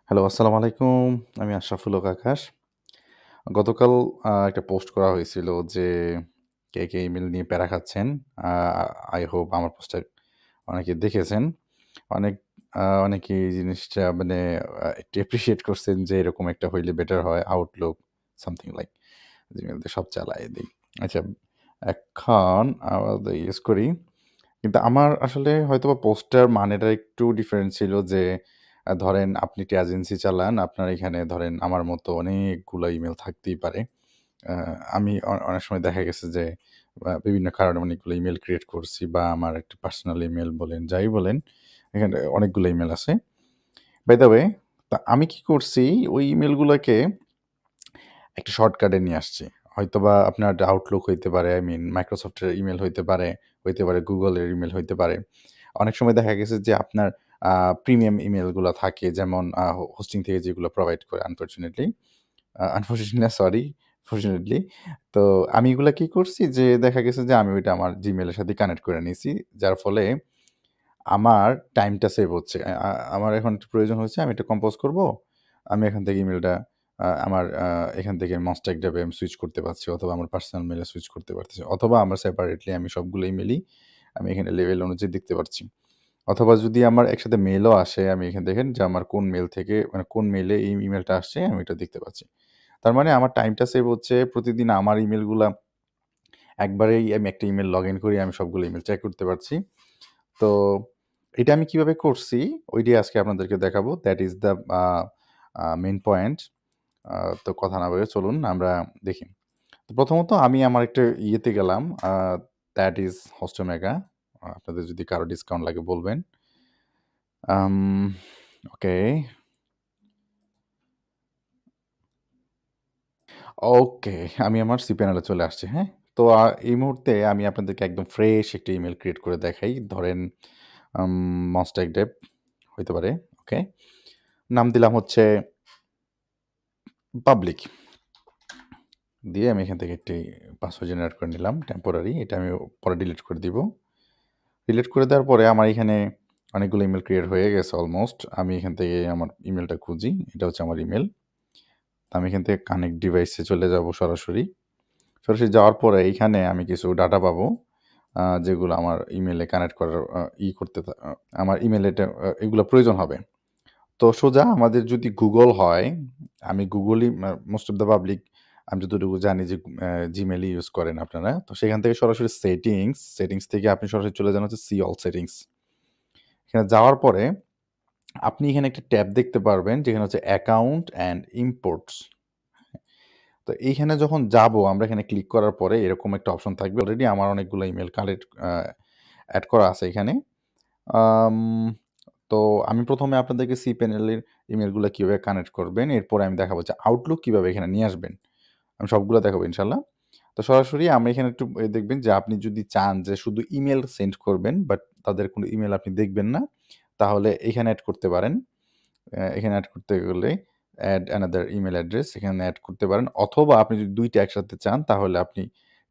Hello, আসসালামু আলাইকুম। আমি আশরাফুল হক আকাশ। গতকাল একটা পোস্ট করা হয়েছিল যে, কে ইমেইল নিয়ে প্যারা খাচ্ছেন? আ আই হোপ আমার পোস্টটা অনেকে দেখেছেন। অনেক অনেকেই এই জিনিসটা মানে একটু অ্যাপ্রিশিয়েট করছেন যে, এরকম একটা হইলে বেটার হয়। Outlook সামথিং লাইক Gmail দিয়ে সব চালায়ে দেই। আচ্ছা, এখন আমরা ইউজ করি। কিন্তু আমার আসলে হয়তোবা পোস্টটার মানেটা একটু ডিফারেন্ট ছিল যে, ধরেন আপনি একটি এজেন্সি চালান, আপনার এখানে ধরেন আমার মতো অনেকগুলা ইমেইল থাকতেই পারে। আ আমি অনেক সময় দেখা গেছে যে, বিভিন্ন কারণে অনেকগুলো ইমেইল ক্রিয়েট করছি বা আমার একটা পার্সোনাল ইমেইল বলেন, যাই বলেন, এখানে অনেকগুলো ইমেইল আছে। বাই দ্য ওয়ে, তা আমি কি করছি, ওই ইমেইলগুলোকে একটা শর্টকাটে নিয়ে আসছি। হয়তোবা আপনার Outlook হইতে পারে, আই মিন Microsoft এর ইমেইল হইতে পারে Google এর ইমেইল হইতে পারে। অনেক সময় দেখা গেছে যে আপনার আ প্রিমিয়াম ইমেইলগুলা থাকে যেমন হোস্টিং থেকে যেগুলো প্রোভাইড করে আনফরচুনেটলি। আনফরচুনেটলি না সরি, ফরচুনেটলি। তো আমি এগুলা কি করছি যে দেখা গেছে যে আমি ওইটা আমার Gmail এর সাথে কানেক্ট করে নিছি। যার ফলে আমার টাইমটা সেভ হচ্ছে। আমার এখন একটু প্রয়োজন হচ্ছে আমি এটা কম্পোজ করব। আমি এখান থেকে ইমেইলটা আমার এখান থেকে Mosaic ড্যাবে আমি সুইচ করতে পারছি অথবা আমার পার্সোনাল মেইলে সুইচ করতে পারতেছি। অথবা আমার সেপারেটলি আমি সবগুলো ইমেইলই আমি এখানে লেভেল অনুযায়ী দেখতে পারছি। অথবা যদি আমার একসাথে মেইলও আসে আমি এখানে দেখেন যে আমার কোন মেইল থেকে মানে কোন মেইলে এই ইমেইলটা আসছে আমি এটা দেখতে পাচ্ছি। তার মানে আমার টাইমটা সেভ হচ্ছে। প্রতিদিন আমার ইমেইলগুলা একবারেই আমি একটা ইমেইল লগইন করি আমি সবগুলো ইমেইল চেক করতে পারছি। তো এটা আমি কিভাবে করছি ওইটাই আজকে আপনাদেরকে দেখাবো। That is the uh uh main point. Uh তো কথা না বলে চলুন আমরা দেখি। তো প্রথমত আমি আমার একটা ইয়েতে গেলাম দ্যাট ইস Hostomega। আপনাদের যদি কারো ডিসকাউন্ট লাগে বলবেন। আম ওকে, ওকে। আমি আমার cPanel এ চলে আসছি, হ্যাঁ? তো এই মুহূর্তে আমি আপনাদেরকে একদম ফ্রেশ একটা ইমেইল ক্রিয়েট করে দেখাই। ধরেন আম Mosaic Dev হইতে পারে, ওকে? নাম দিলাম হচ্ছে পাবলিক। দিয়ে আমি এখান থেকে একটি পাসওয়ার্ড জেনারেট করে নিলাম টেম্পোরারি। এটা আমি পরে ডিলিট করে দিব। ডিলিট করে দেওয়ার পরে আমার এখানে অনেকগুলো ইমেইল ক্রিয়েট হয়ে গেছে অলমোস্ট। আমি এখান থেকে আমার ইমেইলটা খুঁজি। এটা হচ্ছে আমার ইমেইল। তো আমি এখান থেকে কানেক্ট ডিভাইসে চলে যাব সরাসরি। সরাসরি যাওয়ার পরে এইখানে আমি কিছু ডাটা পাবো। যেগুলো আমার ইমেইলে কানেক্ট করার করতে আমার ইমেইলে এটা এগুলো প্রয়োজন হবে। তো সোজা আমাদের যদি Google হয়, আমি Google-ই মোস্ট অফ দ্যা পাবলিক আমি যতটুকু জানি যে Gmail-ই ইউজ করেন আপনারা। তো সেখান থেকে সরাসরি সেটিংস থেকে আপনি সরাসরি চলে যান হচ্ছে See all settings। এখানে যাওয়ার পরে আপনি এখানে একটা ট্যাব দেখতে পারবেন যেখানে হচ্ছে অ্যাকাউন্ট অ্যান্ড ইম্পোর্টস। তো এইখানে যখন যাবো আমরা এখানে ক্লিক করার পরে এরকম একটা অপশন থাকবে। অলরেডি আমার অনেকগুলো ইমেইল কালেক্ট এড করা আছে এখানে। আম তো আমি ১ম এ আপনাদেরকে cPanel এর ইমেইলগুলা কিভাবে কানেক্ট করবেন, এরপরে আমি দেখাবো যে Outlook কিভাবে এখানে নিয়ে আসবেন। আমি সবগুলা দেখাবো ইনশাআল্লাহ। তো সরাসরি আমরা এখানে একটু দেখবেন যে আপনি যদি চান যে শুধু ইমেইল সেন্ড করবেন, বাট তাদের কোনো ইমেইল আপনি দেখবেন না, তাহলে এখানে এড করতে পারেন। এখানে এড করতে গেলে এড অ্যানাদার ইমেইল অ্যাড্রেস এখানে এড করতে পারেন। অথবা আপনি যদি ২ টা একসাথে চান তাহলে আপনি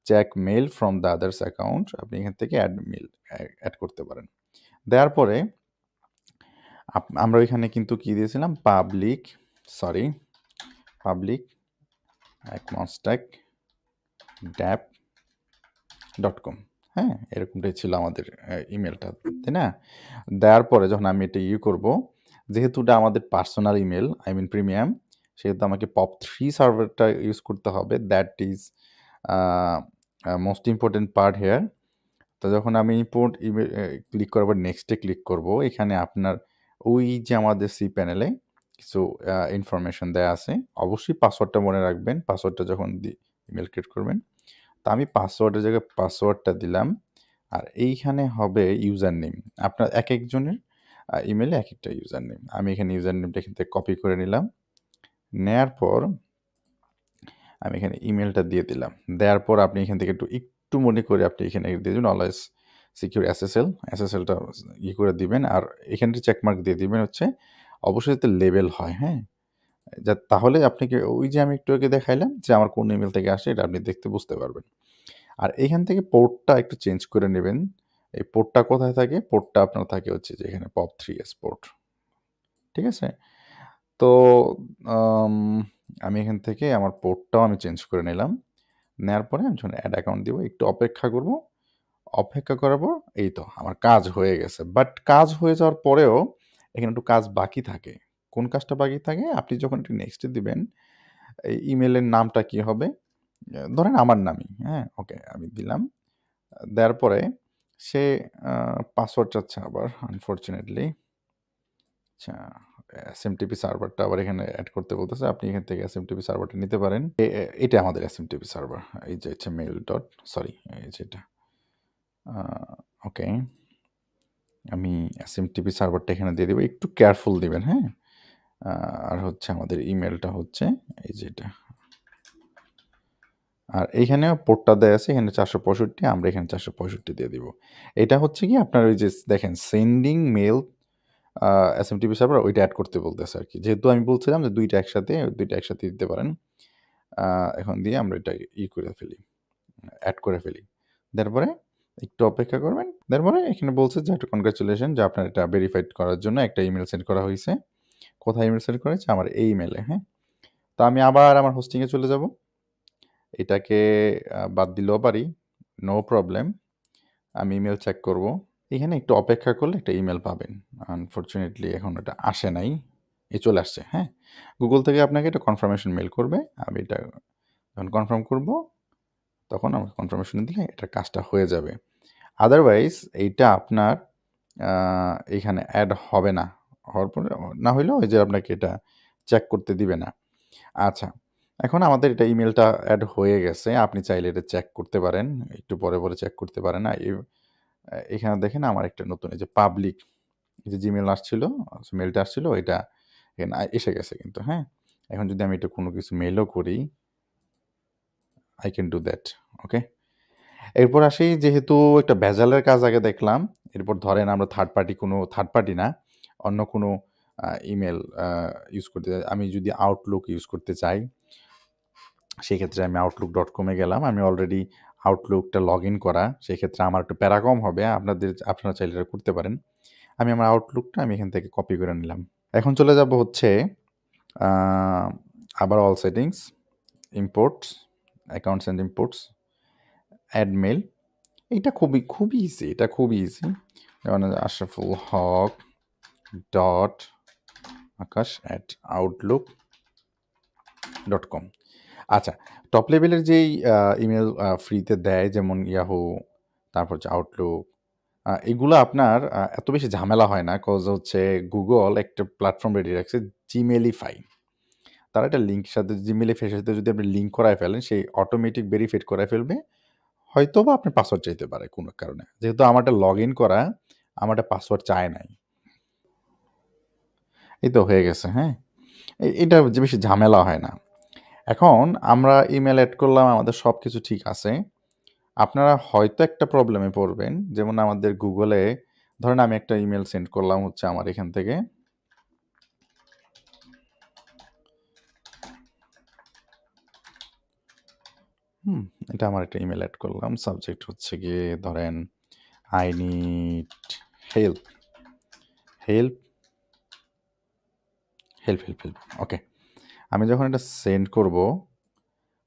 check mail from the others account আপনি এখান থেকে এড মেইল এড করতে পারেন। দেওয়ার পরে আমরা ওইখানে কিন্তু কি দিয়েছিলাম? সরি, পাবলিক mosaic.com, হ্যাঁ? এরকমটাই ছিল আমাদের ইমেইলটা, তাই না? দেওয়ার পরে যখন আমি এটা করব, যেহেতু এটা আমাদের personal email, I mean premium, সেহেতু আমাকে POP3 সার্ভারটা ইউজ করতে হবে। That is a most important part here. তো যখন আমি ইম্পোর্ট ইমে এ ক্লিক করার পর নেক্সট এ ক্লিক করব, এখানে আপনার ওই যে আমাদের cPanel এ কিছু ইনফরমেশন দেয়া আছে। অবশ্যই পাসওয়ার্ডটা মনে রাখবেন। পাসওয়ার্ডটা যখন ইমেইল ক্রিয়েট করবেন। তো আমি পাসওয়ার্ডের জায়গায় পাসওয়ার্ডটা দিলাম। আর এইখানে হবে ইউজার নেম। আপনার একেকজনের ইমেইলে একেকটা ইউজার নেম। আমি এখানে ইউজার নেমটা এখান থেকে কপি করে নিলাম। নেয়ার পর আমি এখানে ইমেইলটা দিয়ে দিলাম। দেওয়ার পর আপনি এখান থেকে একটু মনে করে আপনি এখানে দিয়ে দিবেন অলওয়েজ সিকিউর SSL। SSL-টা করে দিবেন। আর এখানে চেকমার্ক দিয়ে দিবেন হচ্ছে অবশ্যই যাতে লেবেল হয়, হ্যাঁ? তাহলে আপনাকে ওই যে আমি একটু আগে দেখাইলাম যে আমার কোন ইমেইল থেকে আসে এটা আপনি দেখতে বুঝতে পারবেন। আর এখান থেকে পোর্টটা একটু চেঞ্জ করে নেবেন। এই পোর্টটা কোথায় থাকে? পোর্টটা আপনার থাকে হচ্ছে যে এখানে POP3S পোর্ট। ঠিক আছে? তো আম আমি এখান থেকে আমার পোর্টটাও আমি চেঞ্জ করে নিলাম। নেয়ার পরে আমি যখন এড অ্যাকাউন্ট দিব, একটু অপেক্ষা করব। অপেক্ষা করার পর এই তো আমার কাজ হয়ে গেছে। বাট কাজ হয়ে যাওয়ার পরেও এখানে একটু কাজ বাকি থাকে। কোন কাজটা বাকি থাকে? আপনি যখন একটু নেক্সট এ দিবেন, এই ইমেইলের নামটা কি হবে? ধরেন আমার নামই, হ্যাঁ? ওকে, আমি দিলাম। দেওয়ার পরে সে পাসওয়ার্ড চাচ্ছে আবার আনফরচুনেটলি। আচ্ছা, এসএমটিপি সার্ভারটা আবার এখানে এড করতে বলতেছে। আপনি এখান থেকে এসএমটিপি সার্ভারটা নিতে পারেন। এটা আমাদের এসএমটিপি সার্ভার। এই যে হচ্ছে মেইল ডট সরি, এই যে এটা। আ ওকে। আমি এসএমটিপি সার্ভারটা এখানে দিয়ে দিব। একটু কেয়ারফুল দিবেন, হ্যাঁ? আ আর হচ্ছে আমাদের ইমেইলটা হচ্ছে এই যে এটা। আর এইখানেও পোর্টটা দেয়া আছে। এখানে ৪৬৫, আমরা এখানে ৪৬৫ দিয়ে দিব। এটা হচ্ছে কি আপনার ওই যে দেখেন সেন্ডিং মেইল আ এসএমটিপি সার্ভার ওইটা এড করতে বলতেছে আরকি। যেহেতু আমি বলছিলাম যে ২ টা একসাথে, ২ টা একসাথে দিতে পারেন। আ এখন দিয়ে আমরা এটা করে ফেলি, এড করে ফেলি। দেওয়ার পরে একটু অপেক্ষা করবেন। দেওয়ার পরে এখানে বলছে যে একটা কনগ্রাচুলেশন যে আপনার এটা ভেরিফাইড করার জন্য একটা ইমেইল সেন্ড করা হইছে। কোথায় ইমেইল সেন্ড করা হয়েছে? আমার এই ইমেইলে, হ্যাঁ? তো আমি আবার আমার হোস্টিং এ চলে যাব। এটাকে বাদ দিলেও পারি। No problem. আমি ইমেইল চেক করব। এখানে একটু অপেক্ষা করলে একটা ইমেইল পাবেন। আনফরচুনেটলি এখন এটা আসে নাই। চলে আসছে, হ্যাঁ? Google থেকে আপনাকে একটা কনফার্মেশন মেইল করবে। আমি এটা যখন কনফার্ম করব, তখন আমাকে কনফার্মেশন দিলে এটার কাজটা হয়ে যাবে। আদারওয়াইজ এইটা আপনার আ এখানে এড হবে না। হওয়ার পরে না হইলেও ওই যে আপনাকে এটা চেক করতে দিবে না। আচ্ছা, এখন আমাদের এটা ইমেইলটা এড হয়ে গেছে। আপনি চাইলে এটা চেক করতে পারেন। একটু পরে চেক করতে পারেন। এখানে দেখেন আমার একটা নতুন এই যে পাবলিক এই যে Gmail আসছিল, মেইলটা আসছিল এটা এখানে এসে গেছে কিন্তু, হ্যাঁ? এখন যদি আমি এটা কোনো কিছু মেইলও করি, I can do that, ওকে? এরপর আসি যেহেতু একটা ভেজালের কাজ আগে দেখলাম, এরপর ধরেন আমরা থার্ড পার্টি না, অন্য কোনো ইমেইল ইউজ করতে চাই। আমি যদি Outlook ইউজ করতে চাই, সেক্ষেত্রে আমি outlook.com এ গেলাম। আমি অলরেডি Outlook-টা লগইন করা। সেক্ষেত্রে আমার একটু প্যারা কম হবে। আপনারা চাইলে এটা করতে পারেন। আমি আমার Outlook-টা আমি এখান থেকে কপি করে নিলাম। এখন চলে যাব হচ্ছে আ আবার all settings, imports, accounts and imports, add mail. এটা খুবই ইজি। এটা খুবই ইজি। যেমন আশরাফুল হক ডট আকাশ @outlook.com। আচ্ছা, টপ লেভেলের যেই ইমেইল ফ্রিতে দেয় যেমন Yahoo, তারপর হচ্ছে Outlook, এগুলা আপনার এত বেশি ঝামেলা হয় না। কজ হচ্ছে Google একটা প্ল্যাটফর্ম রেডি রাখছে Gmailify। তারা একটা লিঙ্কের সাথে Gmailify এর সাথে যদি আপনি লিঙ্ক করায় ফেলেন, সে অটোমেটিক ভেরিফাইড করায় ফেলবে। হয়তোবা আপনার পাসওয়ার্ড চাইতে পারে কোনো কারণে। যেহেতু আমারটা লগইন করা, আমারটা পাসওয়ার্ড চায় নাই। এই তো হয়ে গেছে, হ্যাঁ? এটা যে বেশি ঝামেলা হয় না। এখন আমরা ইমেইল এড করলাম, আমাদের সবকিছু ঠিক আছে। আপনারা হয়তো একটা প্রবলেমে পড়বেন। যেমন আমাদের Google-এ ধরেন আমি একটা ইমেইল সেন্ড করলাম হচ্ছে আমার এখান থেকে। হুম, এটা আমার একটা ইমেইল এড করলাম। সাবজেক্ট হচ্ছে গিয়ে ধরেন I need help, help, help. ওকে। আমি যখন এটা সেন্ড করব,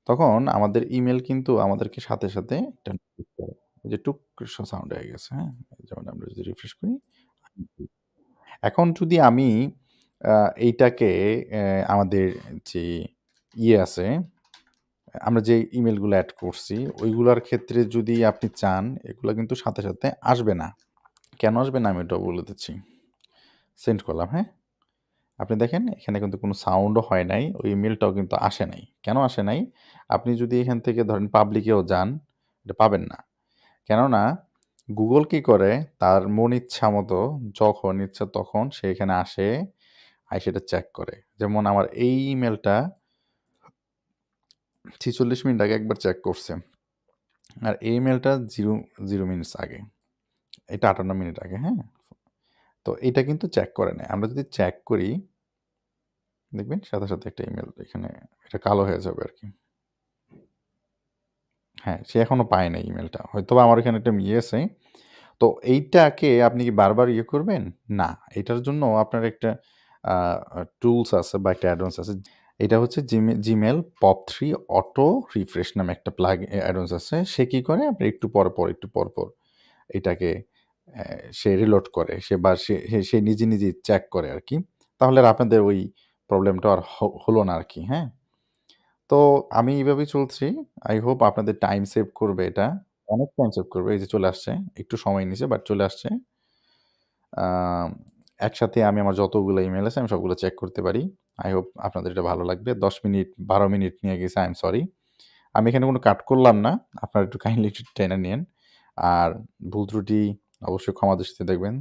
তখন আমাদের ইমেইল কিন্তু আমাদেরকে সাথে একটা নোটিস করে। ওই যে টুক সাউন্ড হয়ে গেছে, হ্যাঁ? যেমন আমরা যদি রিফ্রেশ করি। এখন যদি আমি আ এইটাকে আমাদের যে আছে, আমরা যে ইমেইলগুলো এড করছি, ওইগুলার ক্ষেত্রে যদি আপনি চান, এগুলা কিন্তু সাথে আসবে না। কেন আসবে না আমি ওটাও বলে দিচ্ছি। সেন্ড করলাম, হ্যাঁ? আপনি দেখেন এখানে কিন্তু কোনো সাউন্ডও হয় নাই। ওই ইমেইলটাও কিন্তু আসে নাই। কেন আসে নাই? আপনি যদি এখান থেকে ধরেন পাবলিকেও যান, এটা পাবেন না। কেননা Google কি করে? তার মন ইচ্ছা মতো যখন ইচ্ছা তখন সে এখানে আসে, আইসা এটা চেক করে। যেমন আমার এই ইমেইলটা ৪৬ মিনিট আগে একবার চেক করছে। আর এই ইমেইলটা ০ মিনিটস আগে। এটা ৫৮ মিনিট আগে, হ্যাঁ? তো এটা কিন্তু চেক করে নাই। আমরা যদি চেক করি, দেখবেন সাথে একটা ইমেইল এখানে এটা কালো হয়ে যাবে আরকি। হ্যাঁ, সে এখনো পায় নাই ইমেইলটা। হয়তোবা আমার এখানে একটা আছে। তো এইটাকে আপনি কি বারবার করবেন? না। এটার জন্য আপনার একটা আ টুলস আছে বা একটা অ্যাডভান্স আছে। এটা হচ্ছে Gmail POP3 অটো রিফ্রেশ নামে একটা অ্যাডভান্স আছে। সে কি করে? আপনার একটু পর পর এটাকে অ্যা সে রিলোড করে। সে নিজে, নিজেই চেক করে আরকি। তাহলে আর আপনাদের ওই প্রবলেমটা আর হলো না আরকি, হ্যাঁ? তো আমি এভাবেই চলছি। I hope আপনাদের টাইম সেভ করবে এটা। অনেক টাইম সেভ করবে। এই যে চলে আসছে। একটু সময় নিছে বাট চলে আসছে। আম একসাথে আমি আমার যতগুলো ইমেইল আছে আমি সবগুলো চেক করতে পারি। I hope আপনাদের এটা ভালো লাগবে। ১০ মিনিট ১২ মিনিট নিয়ে গেছে, I am sorry. আমি এখানে কোনো কাট করলাম না। আপনারা একটু কাইন্ডলি একটু টেনে নিয়েন। আর ভুল ত্রুটি অবশ্যই ক্ষমা দৃষ্টিতে দেখবেন।